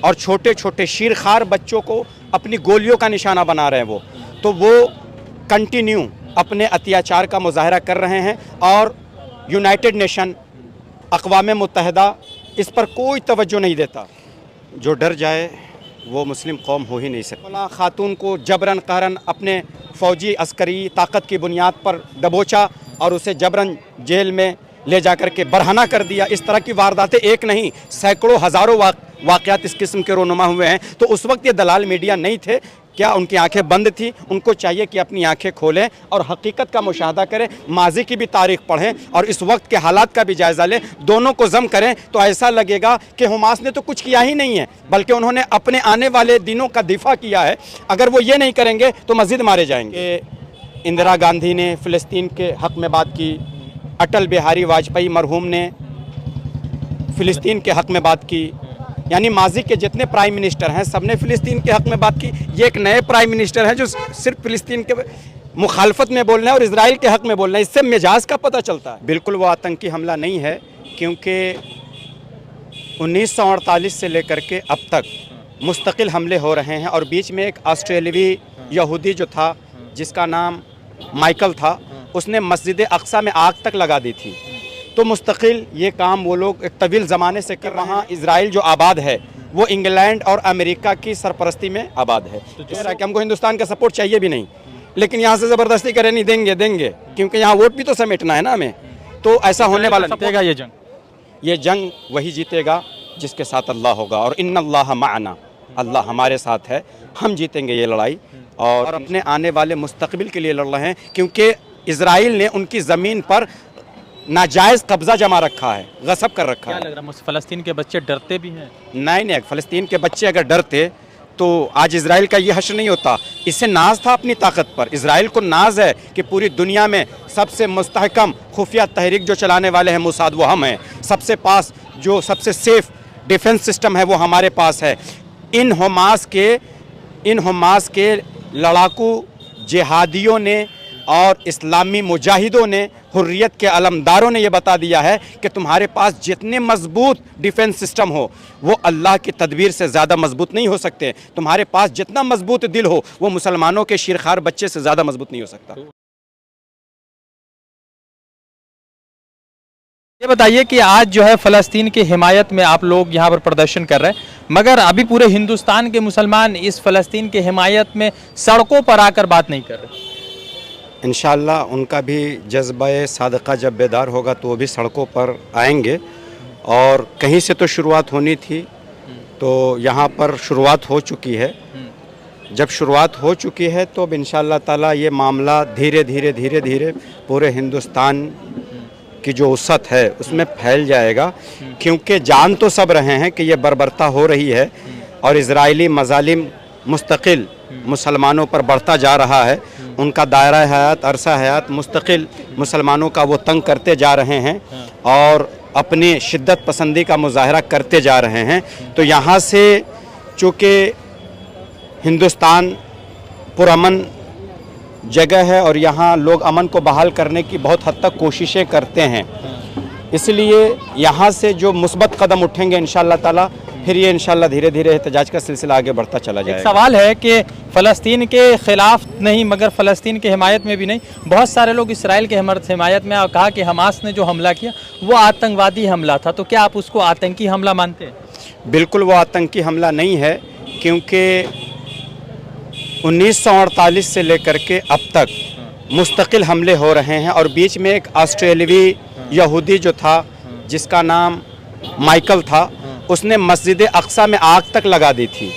और छोटे छोटे शीरखार बच्चों को अपनी गोलियों का निशाना बना रहे हैं वो कंटिन्यू अपने अत्याचार का मुजाहरा कर रहे हैं और यूनाइटेड नेशन अक़वाम मुत्तहिदा इस पर कोई तवज्जो नहीं देता। जो डर जाए वो मुस्लिम कौम हो ही नहीं सकती। खातून को जबरन कहरन अपने फ़ौजी अस्करी ताकत की बुनियाद पर दबोचा और उसे जबरन जेल में ले जाकर के बरहना कर दिया। इस तरह की वारदातें एक नहीं सैकड़ों हज़ारों वाक़यात इस किस्म के रोनुमा हुए हैं। तो उस वक्त ये दलाल मीडिया नहीं थे, क्या उनकी आंखें बंद थी? उनको चाहिए कि अपनी आंखें खोलें और हकीकत का मुशाहदा करें, माजी की भी तारीख़ पढ़ें और इस वक्त के हालात का भी जायज़ा लें। दोनों को जम करें तो ऐसा लगेगा कि हमास ने तो कुछ किया ही नहीं है, बल्कि उन्होंने अपने आने वाले दिनों का दिफा किया है। अगर वो ये नहीं करेंगे तो मज़ीद मारे जाएंगे। इंदिरा गांधी ने फ़िलिस्तीन के हक़ में बात की, अटल बिहारी वाजपेयी मरहूम ने फ़िलिस्तीन के हक़ में बात की, यानी माजी के जितने प्राइम मिनिस्टर हैं सब ने फ़िलिस्तीन के हक़ में बात की। ये एक नए प्राइम मिनिस्टर हैं जो सिर्फ फ़िलिस्तीन के मुखालफत में बोल रहे हैं और इजराइल के हक़ में बोल रहे हैं। इससे मिजाज का पता चलता है। बिल्कुल वो आतंकी हमला नहीं है, क्योंकि 1948 से लेकर के अब तक मुस्तकिल हमले हो रहे हैं और बीच में एक ऑस्ट्रेलियावी यहूदी जो था जिसका नाम माइकल था, उसने मस्जिद अक्सा में आग तक लगा दी थी। तो मुस्तकिल ये काम वो लोग एक तवील ज़माने से कर वहाँ इजराइल जो आबाद है वो इंग्लैंड और अमेरिका की सरपरस्ती में आबाद है। तो कि हमको हिंदुस्तान का सपोर्ट चाहिए भी नहीं, लेकिन यहाँ से ज़बरदस्ती करें नहीं देंगे क्योंकि यहाँ वोट भी तो समेटना है ना हमें। तो ऐसा होने वाला जीतेगा ये जंग वही जीतेगा जिसके साथ अल्लाह होगा और इन्नल्लाह माअना, अल्लाह हमारे साथ है, हम जीतेंगे ये लड़ाई और अपने आने वाले मुस्तकबिल के लिए लड़ रहे हैं। क्योंकि इजराइल ने उनकी ज़मीन पर नाजायज़ कब्ज़ा जमा रखा है, गसब कर रखा है। क्या लग रहा है फ़लस्तीन के बच्चे डरते भी हैं? नहीं, फ़लस्तीन के बच्चे अगर डरते तो आज इजराइल का ये हश्र नहीं होता। इससे नाज था अपनी ताकत पर। इजराइल को नाज है कि पूरी दुनिया में सबसे मुस्तहकम खुफिया तहरीक जो चलाने वाले हैं मोसाद वो हम हैं। सबसे पास जो सबसे सेफ डिफेंस सिस्टम है वो हमारे पास है। इन हमास के लड़ाकू जिहादियों ने और इस्लामी मुजाहिदों ने, हुर्रियत के अलमदारों ने ये बता दिया है कि तुम्हारे पास जितने मजबूत डिफेंस सिस्टम हो वो अल्लाह की तदबीर से ज़्यादा मजबूत नहीं हो सकते। तुम्हारे पास जितना मजबूत दिल हो वो मुसलमानों के शीरखार बच्चे से ज़्यादा मजबूत नहीं हो सकता। ये बताइए कि आज जो है फ़लस्तीन की हिमायत में आप लोग यहाँ पर प्रदर्शन कर रहे हैं, मगर अभी पूरे हिंदुस्तान के मुसलमान इस फ़लस्तीन की हिमायत में सड़कों पर आकर बात नहीं कर रहे। इंशाअल्लाह उनका भी जज्बा सादका जब बेदार होगा तो वो भी सड़कों पर आएंगे और कहीं से तो शुरुआत होनी थी, तो यहाँ पर शुरुआत हो चुकी है। जब शुरुआत हो चुकी है तो अब इंशाअल्लाह ताला ये मामला धीरे धीरे पूरे हिंदुस्तान की जो वसअत है उसमें फैल जाएगा। क्योंकि जान तो सब रहे हैं कि ये बर्बरता हो रही है और इजराइली मजालिम मुस्तकिल मुसलमानों पर बढ़ता जा रहा है। उनका दायरा हयात, अरसा हयात मुस्तकिल मुसलमानों का वो तंग करते जा रहे हैं और अपनी शिद्दत पसंदी का मुजाहरा करते जा रहे हैं। तो यहाँ से चूँकि हिंदुस्तान पुरअमन जगह है और यहाँ लोग अमन को बहाल करने की बहुत हद तक कोशिशें करते हैं, इसलिए यहाँ से जो मुस्बत कदम उठेंगे इंशाअल्लाह ताला फिर ये इंशाअल्लाह धीरे धीरे एहतजाज का सिलसिला आगे बढ़ता चला जाएगा। सवाल है कि फ़लस्तीन के ख़िलाफ़ नहीं मगर फ़लस्तीन की हिमायत में भी नहीं, बहुत सारे लोग इसराइल के हिमायत में और कहा कि हमास ने जो हमला किया वो आतंकवादी हमला था, तो क्या आप उसको आतंकी हमला मानते हैं? बिल्कुल वो आतंकी हमला नहीं है, क्योंकि 1948 से लेकर के अब तक मुस्तकिल हमले हो रहे हैं और बीच में एक ऑस्ट्रेलियावी यहूदी जो था जिसका नाम माइकल था, उसने मस्जिद अक्सा में आग तक लगा दी थी।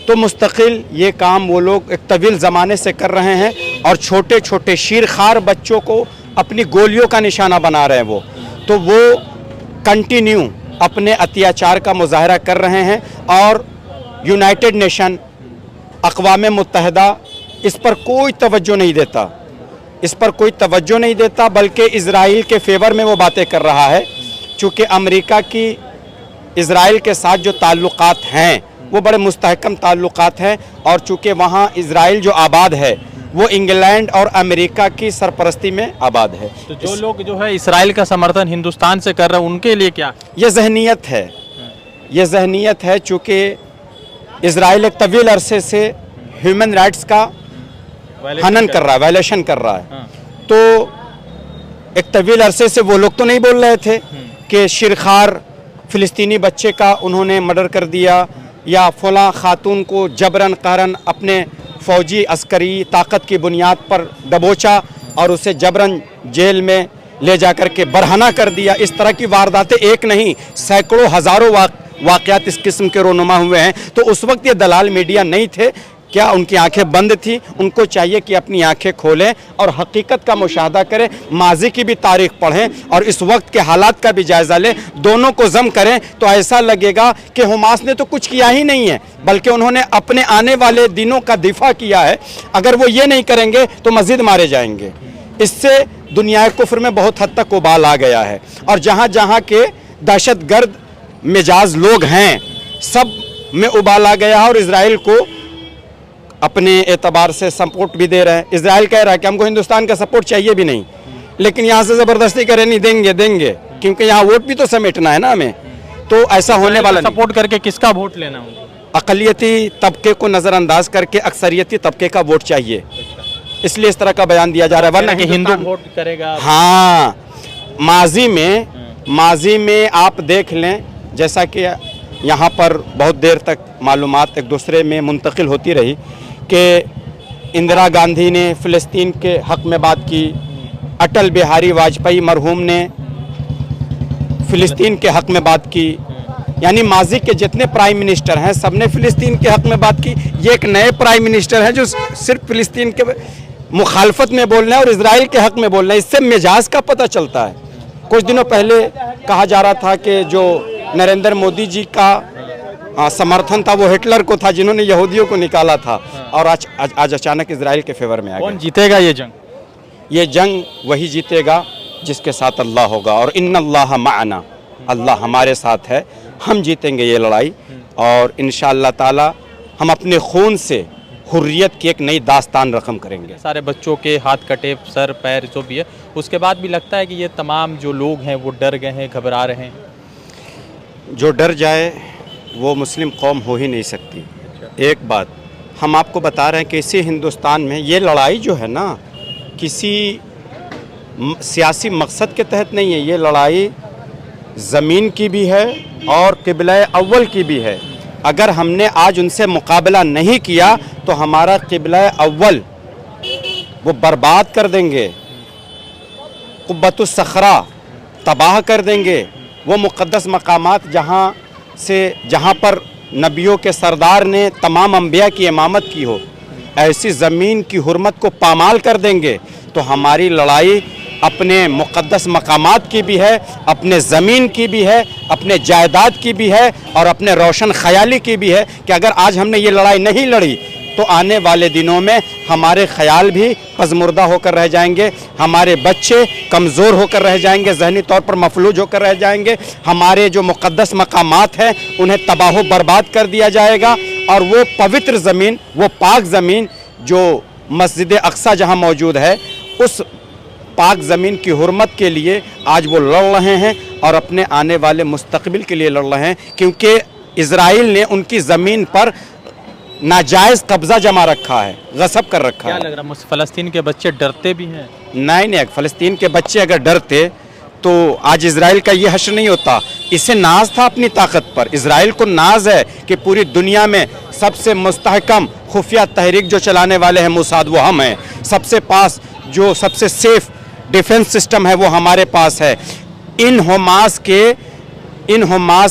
तो मुस्तकिल ये काम वो लोग एक तवील ज़माने से कर रहे हैं और छोटे छोटे शीरखार बच्चों को अपनी गोलियों का निशाना बना रहे हैं वो कंटिन्यू अपने अत्याचार का मुजाहरा कर रहे हैं और यूनाइटेड नेशन अक़वाम मुत्तहिदा इस पर कोई तवज्जो नहीं देता, बल्कि इजराइल के फेवर में वो बातें कर रहा है। चूँकि अमेरिका की इजराइल के साथ जो ताल्लुकात हैं वो बड़े मुस्तहकम ताल्लुकात हैं और चूँकि वहाँ इजराइल जो आबाद है वो इंग्लैंड और अमेरिका की सरपरस्ती में आबाद है। तो जो लोग जो है इजराइल का समर्थन हिंदुस्तान से कर रहे हैं उनके लिए क्या? ये जहनीत है, चूँकि इसराइल एक तवील अरसे से ह्यूमन राइट्स का हनन कर रहा है, वायलेशन कर रहा है। हाँ। तो एक तवील अरसे से वो लोग तो नहीं बोल रहे थे कि शिरखार फ़िलिस्तीनी बच्चे का उन्होंने मर्डर कर दिया या फ़लाँ खातून को जबरन कहरन अपने फ़ौजी अस्करी ताकत की बुनियाद पर दबोचा और उसे जबरन जेल में ले जाकर के बरहना कर दिया। इस तरह की वारदातें एक नहीं सैकड़ों हज़ारों वाक़यात इस किस्म के रोनुमा हुए हैं। तो उस वक्त ये दलाल मीडिया नहीं थे, क्या उनकी आंखें बंद थी? उनको चाहिए कि अपनी आंखें खोलें और हकीकत का मुशाहदा करें, माजी की भी तारीख पढ़ें और इस वक्त के हालात का भी जायज़ा लें, दोनों को जम करें तो ऐसा लगेगा कि हमास ने तो कुछ किया ही नहीं है, बल्कि उन्होंने अपने आने वाले दिनों का दिफा किया है। अगर वो ये नहीं करेंगे तो मज़ीद मारे जाएंगे। इससे दुनिया कुफ्र में बहुत हद तक उबाल आ गया है और जहाँ जहाँ के दहशतगर्द मिजाज लोग हैं सब में उबाल आ गया है और इजराइल को अपने एतबार से सपोर्ट भी दे रहे हैं। इजराइल कह रहा है कि हमको हिंदुस्तान का सपोर्ट चाहिए भी नहीं, लेकिन यहाँ से ज़बरदस्ती करें नहीं देंगे क्योंकि यहाँ वोट भी तो समेटना है ना हमें। तो ऐसा होने वाला नहीं। सपोर्ट करके किसका वोट लेना होगा? अक़लियती तबके को नज़रअंदाज करके अक्सरियती तबके का वोट चाहिए, इसलिए इस तरह का बयान दिया जा रहा है। वरना कि हिंदू वोट करेगा। हाँ, माजी में आप देख लें, जैसा कि यहाँ पर बहुत देर तक मालूमात एक दूसरे में मुंतकिल होती रही कि इंदिरा गांधी ने फ़िलिस्तीन के हक़ में बात की, अटल बिहारी वाजपेयी मरहूम ने फ़िलिस्तीन के हक़ में बात की, यानी माजी के जितने प्राइम मिनिस्टर हैं सब ने फ़िलिस्तीन के हक़ में बात की। ये एक नए प्राइम मिनिस्टर हैं जो सिर्फ फ़िलिस्तीन के मुखालफत में बोल रहे हैं और इजराइल के हक़ में बोल रहे हैं। इससे मिजाज का पता चलता है। कुछ दिनों पहले कहा जा रहा था कि जो नरेंद्र मोदी जी का समर्थन था वो हिटलर को था, जिन्होंने यहूदियों को निकाला था, और आज अचानक इजराइल के फेवर में आ गया। कौन जीतेगा ये जंग? ये जंग वही जीतेगा जिसके साथ अल्लाह होगा, और इन्नल्लाह माअना, अल्लाह हमारे साथ है, हम जीतेंगे ये लड़ाई और इंशाअल्लाह ताला हम अपने खून से हुर्रियत की एक नई दास्तान रकम करेंगे। सारे बच्चों के हाथ कटे, सर पैर जो भी है, उसके बाद भी लगता है कि ये तमाम जो लोग हैं वो डर गए हैं, घबरा रहे हैं। जो डर जाए वो मुस्लिम कौम हो ही नहीं सकती। एक बात हम आपको बता रहे हैं कि इसी हिंदुस्तान में ये लड़ाई जो है ना किसी सियासी मकसद के तहत नहीं है, ये लड़ाई ज़मीन की भी है और क़िबला अव्वल की भी है। अगर हमने आज उनसे मुकाबला नहीं किया तो हमारा क़िबला अव्वल वो बर्बाद कर देंगे, क़ुब्बतुस सखरा तबाह कर देंगे। वो मुक़द्दस मकामात जहाँ पर नबियों के सरदार ने तमाम अंबिया की इमामत की हो, ऐसी ज़मीन की हुर्मत को पामाल कर देंगे। तो हमारी लड़ाई अपने मुक़द्दस मकामात की भी है, अपने ज़मीन की भी है, अपने जायदाद की भी है और अपने रोशन ख़याली की भी है कि अगर आज हमने ये लड़ाई नहीं लड़ी तो आने वाले दिनों में हमारे ख़याल भी पज़मुर्दा होकर रह जाएंगे, हमारे बच्चे कमज़ोर होकर रह जाएंगे, ज़हनी तौर पर मफलूज होकर रह जाएंगे, हमारे जो मुक़द्दस मकामात हैं उन्हें तबाह बर्बाद कर दिया जाएगा। और वो पवित्र ज़मीन, वो पाक ज़मीन जो मस्जिद अक्सा जहाँ मौजूद है, उस पाक ज़मीन की हुर्मत के लिए आज वो लड़ रहे हैं और अपने आने वाले मुस्तक़बिल के लिए लड़ रहे हैं, क्योंकि इजराइल ने उनकी ज़मीन पर नाजायज़ कब्ज़ा जमा रखा है, गसब कर रखा है। क्या लग रहा है फ़लस्तीन के बच्चे डरते भी हैं? नहीं, फ़लस्तीन के बच्चे अगर डरते तो आज इजराइल का ये हश्र नहीं होता। इसे नाज था अपनी ताकत पर, इजराइल को नाज है कि पूरी दुनिया में सबसे मुस्तहकम खुफिया तहरीक जो चलाने वाले हैं मोसाद वो हम हैं, सबसे पास जो सबसे सेफ डिफेंस सिस्टम है वो हमारे पास है। इन हमास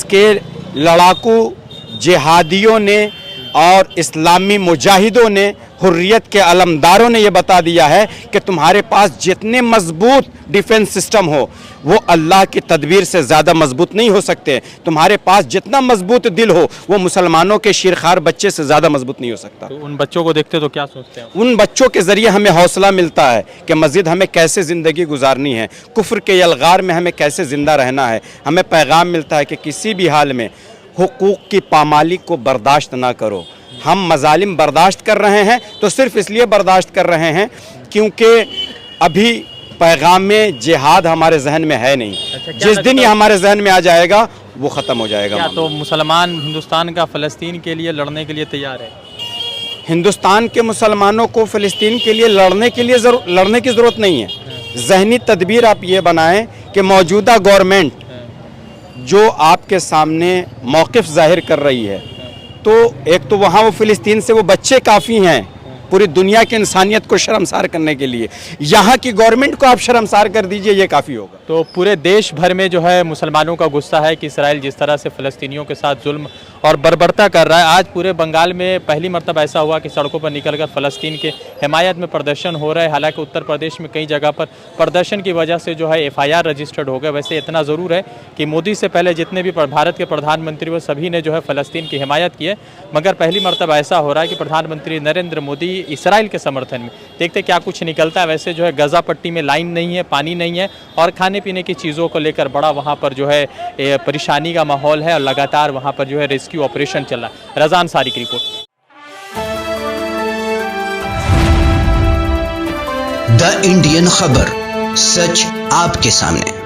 के लड़ाकू जिहादियों ने और इस्लामी मुजाहिदों ने, हुर्रियत के अलमदारों ने ये बता दिया है कि तुम्हारे पास जितने मजबूत डिफेंस सिस्टम हो वो अल्लाह की तदबीर से ज़्यादा मजबूत नहीं हो सकते। तुम्हारे पास जितना मजबूत दिल हो वो मुसलमानों के शिरखार बच्चे से ज़्यादा मजबूत नहीं हो सकता। तो उन बच्चों को देखते तो क्या सोचते हैं? उन बच्चों के ज़रिए हमें हौसला मिलता है कि मज़ीद हमें कैसे ज़िंदगी गुजारनी है, कुफ्र के यलगार में हमें कैसे ज़िंदा रहना है। हमें पैगाम मिलता है कि किसी भी हाल में हुकूक की पामाली को बर्दाश्त ना करो। हम मजालिम बर्दाश्त कर रहे हैं तो सिर्फ इसलिए बर्दाश्त कर रहे हैं क्योंकि अभी पैगाम जिहाद हमारे जहन में है नहीं। जिस दिन ये हमारे जहन में आ जाएगा वो ख़त्म हो जाएगा क्या मामला। तो मुसलमान हिंदुस्तान का फ़लस्तीन के लिए लड़ने के लिए तैयार है? हिंदुस्तान के मुसलमानों को फ़लस्तीन के लिए लड़ने की ज़रूरत नहीं है। ज़हनी तदबीर आप ये बनाएं कि मौजूदा गवर्नमेंट जो आपके सामने मौक़िफ़ ज़ाहिर कर रही है, तो एक तो वहाँ वो फ़लस्तीन से वो बच्चे काफ़ी हैं पूरी दुनिया की इंसानियत को शर्मसार करने के लिए, यहाँ की गवर्नमेंट को आप शर्मसार कर दीजिए, ये काफ़ी होगा। तो पूरे देश भर में जो है मुसलमानों का गुस्सा है कि इसराइल जिस तरह से फ़लस्तीनियों के साथ जुल्म और बर्बरता कर रहा है। आज पूरे बंगाल में पहली मरतबा ऐसा हुआ कि सड़कों पर निकलकर फ़लस्तीन के हिमायत में प्रदर्शन हो रहे हैं। हालांकि उत्तर प्रदेश में कई जगह पर प्रदर्शन की वजह से जो है FIR रजिस्टर्ड हो गए। वैसे इतना ज़रूर है कि मोदी से पहले जितने भी भारत के प्रधानमंत्री वो सभी ने जो है फ़लस्तीन की हिमायत की है, मगर पहली मरतबा ऐसा हो रहा है कि प्रधानमंत्री नरेंद्र मोदी इसराइल के समर्थन में। देखते क्या कुछ निकलता है। वैसे जो है गज़ा पट्टी में लाइन नहीं है, पानी नहीं है और खाने पीने की चीज़ों को लेकर बड़ा वहाँ पर जो है परेशानी का माहौल है और लगातार वहाँ पर जो है रेस्क्यू ऑपरेशन चल रहा है। रज़ान सारी की रिपोर्ट। द इंडियन खबर, सच आपके सामने।